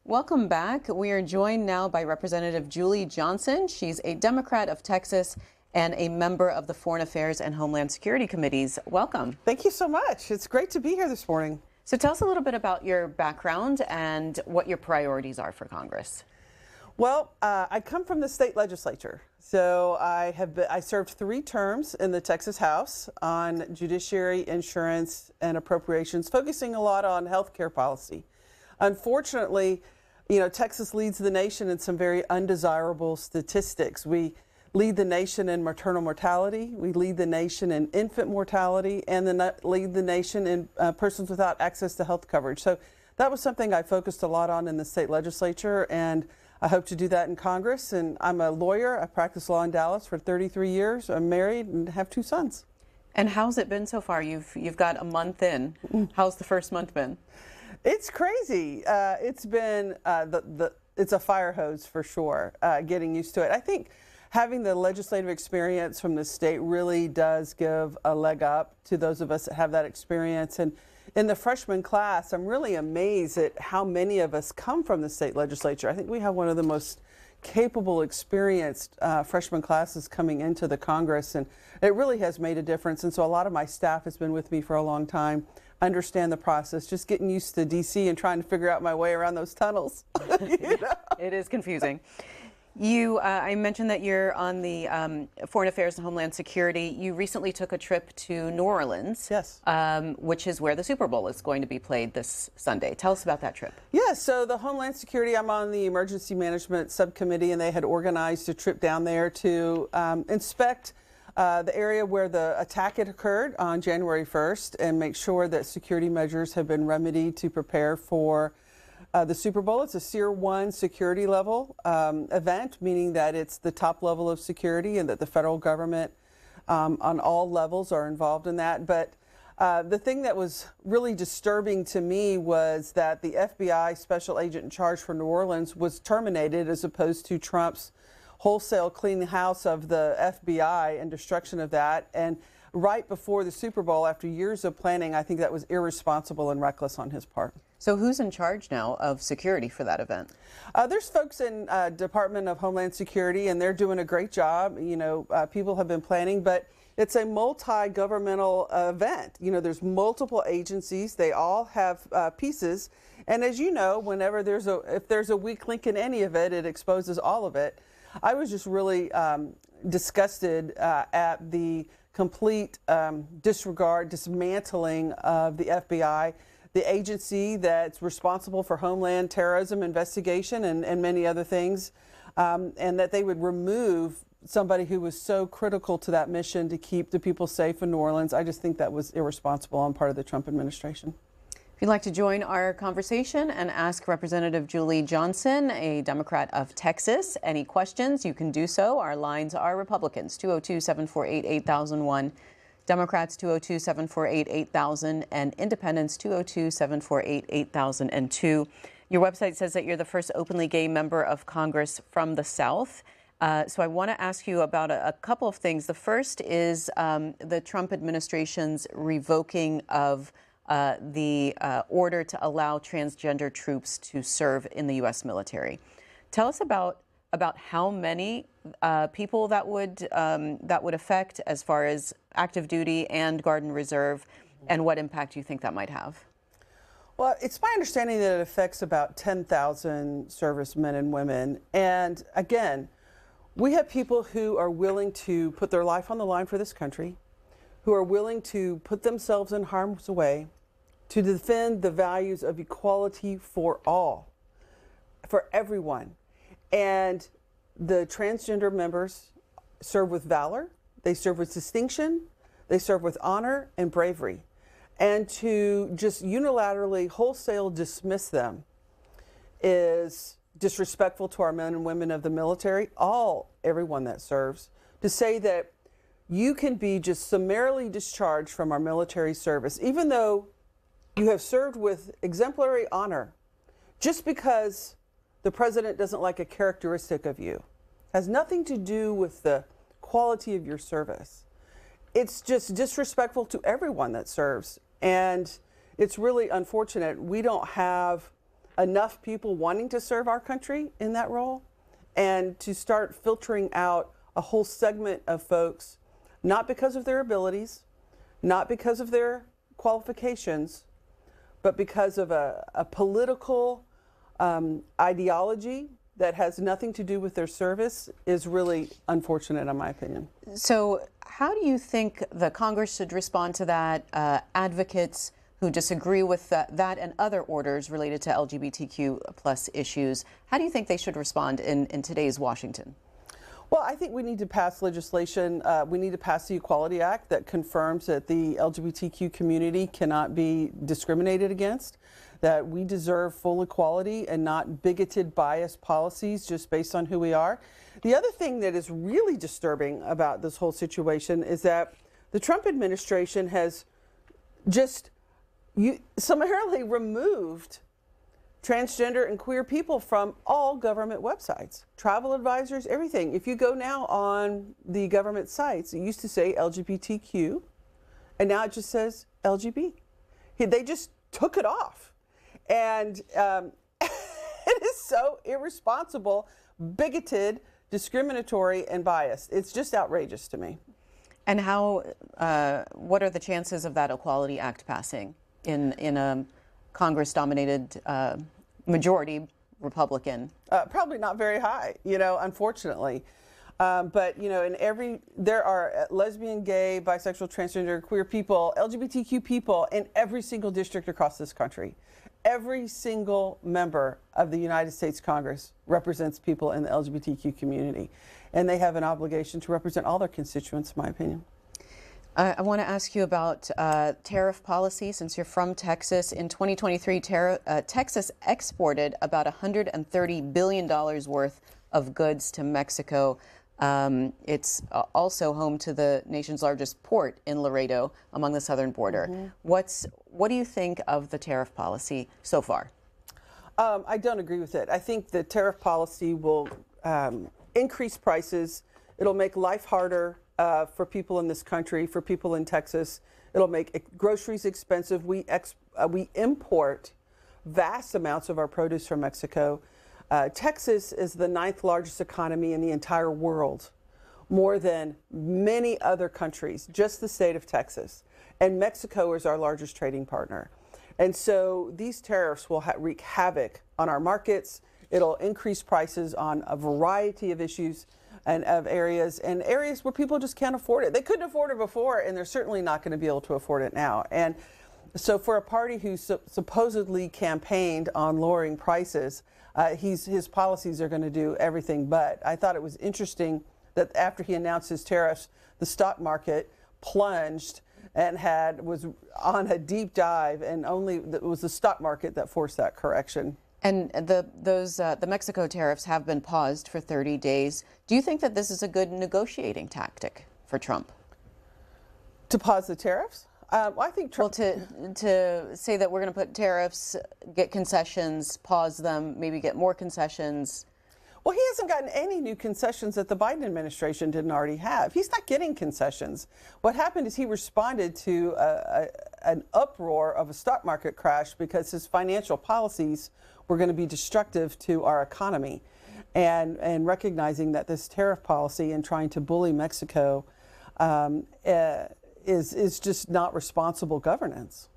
Welcome back. We are joined now by Representative Julie Johnson. She's a Democrat of Texas and a member of the Foreign Affairs and Homeland Security Committees. Welcome. Thank you so much. It's great to be here this morning. So tell us a little bit about your background and what your priorities are for Congress. Well, I come from the state legislature. So I served 3 terms in the Texas House on judiciary, insurance, and appropriations, focusing a lot on health care policy. Unfortunately, Texas leads the nation in some very undesirable statistics. We lead the nation in maternal mortality, we lead the nation in infant mortality, and then lead the nation in persons without access to health coverage. So that was something I focused a lot on in the state legislature, and I hope to do that in Congress. And I'm a lawyer. I practiced law in Dallas for 33 years. I'm married and have 2 sons. And how's it been so far? You've got a month in. How's the first month been? It's crazy. It's been it's a fire hose for sure. Getting used to it. I think having the legislative experience from the state really does give a leg up to those of us that have that experience. And in the freshman class, I'm really amazed at how many of us come from the state legislature. I think we have one of the most capable, experienced freshman classes coming into the Congress, and it really has made a difference. And so a lot of my staff has been with me for a long time. Understand the process, just getting used to DC and trying to figure out my way around those tunnels. It is confusing. I mentioned that you're on the Foreign Affairs and Homeland Security. You recently took a trip to New Orleans, yes, which is where the Super Bowl is going to be played this Sunday. Tell us about that trip. Yeah, so the Homeland Security, I'm on the Emergency Management Subcommittee, and they had organized a trip down there to inspect the area where the attack had occurred on January 1st and make sure that security measures have been remedied to prepare for the Super Bowl. It's a Tier 1 security level event, meaning that it's the top level of security and that the federal government on all levels are involved in that. But the thing that was really disturbing to me was that the FBI special agent in charge for New Orleans was terminated, as opposed to Trump's wholesale cleaning house of the FBI and destruction of that. And right before the Super Bowl, after years of planning, I think that was irresponsible and reckless on his part. So who's in charge now of security for that event? There's folks in Department of Homeland Security, and they're doing a great job. People have been planning, but it's a multi-governmental event. There's multiple agencies. They all have pieces. And as you know, whenever if there's a weak link in any of it, it exposes all of it. I was just really disgusted at the complete dismantling of the FBI, the agency that's responsible for homeland terrorism investigation and many other things, and that they would remove somebody who was so critical to that mission to keep the people safe in New Orleans. I just think that was irresponsible on part of the Trump administration. If you'd like to join our conversation and ask Representative Julie Johnson, a Democrat of Texas, any questions, you can do so. Our lines are Republicans, 202-748-8001, Democrats, 202-748-8000, and Independents, 202-748-8002. Your website says that you're the first openly gay member of Congress from the South. So I want to ask you about a couple of things. The first is the Trump administration's revoking of the order to allow transgender troops to serve in the U.S. military. Tell us about how many people that would affect as far as active duty and Guard and Reserve, and what impact you think that might have. Well, it's my understanding that it affects about 10,000 servicemen and women. And again, we have people who are willing to put their life on the line for this country, who are willing to put themselves in harm's way to defend the values of equality for all, for everyone. And the transgender members serve with valor, they serve with distinction, they serve with honor and bravery. And to just unilaterally, wholesale dismiss them is disrespectful to our men and women of the military, everyone that serves. To say that you can be just summarily discharged from our military service, even though you have served with exemplary honor, just because the president doesn't like a characteristic of you, has nothing to do with the quality of your service. It's just disrespectful to everyone that serves. And it's really unfortunate. We don't have enough people wanting to serve our country in that role, and to start filtering out a whole segment of folks, not because of their abilities, not because of their qualifications, but because of a political ideology that has nothing to do with their service, is really unfortunate, in my opinion. So how do you think the Congress should respond to that? Advocates who disagree with that and other orders related to LGBTQ plus issues, how do you think they should respond in today's Washington? Well, I think we need to pass legislation. We need to pass the Equality Act that confirms that the LGBTQ community cannot be discriminated against, that we deserve full equality and not bigoted, biased policies just based on who we are. The other thing that is really disturbing about this whole situation is that the Trump administration has just summarily removed transgender and queer people from all government websites, travel advisors, everything. If you go now on the government sites, it used to say LGBTQ, and now it just says LGB. They just took it off. And it is so irresponsible, bigoted, discriminatory, and biased. It's just outrageous to me. And what are the chances of that Equality Act passing in a Congress-dominated majority Republican? Probably not very high, unfortunately. But, there are lesbian, gay, bisexual, transgender, queer people, LGBTQ people in every single district across this country. Every single member of the United States Congress represents people in the LGBTQ community. And they have an obligation to represent all their constituents, in my opinion. I want to ask you about tariff policy. Since you're from Texas, in 2023, Texas exported about $130 billion worth of goods to Mexico. It's also home to the nation's largest port in Laredo, among the southern border. Mm-hmm. What do you think of the tariff policy so far? I don't agree with it. I think the tariff policy will increase prices. It'll make life harder for people in this country, for people in Texas. It'll make groceries expensive. We import vast amounts of our produce from Mexico. Texas is the 9th largest economy in the entire world, more than many other countries, just the state of Texas. And Mexico is our largest trading partner. And so these tariffs will wreak havoc on our markets. It'll increase prices on a variety of issues and of areas where people just can't afford it. They couldn't afford it before, and they're certainly not going to be able to afford it now. And so for a party who supposedly campaigned on lowering prices, his policies are going to do everything but. I thought it was interesting that after he announced his tariffs, the stock market plunged and was on a deep dive, and it was the stock market that forced that correction. And the Mexico tariffs have been paused for 30 days. Do you think that this is a good negotiating tactic for Trump? To pause the tariffs? I think Trump... Well, to say that we're going to put tariffs, get concessions, pause them, maybe get more concessions. Well, he hasn't gotten any new concessions that the Biden administration didn't already have. He's not getting concessions. What happened is he responded to an uproar of a stock market crash because his financial policies were going to be destructive to our economy. And recognizing that this tariff policy and trying to bully Mexico is just not responsible governance.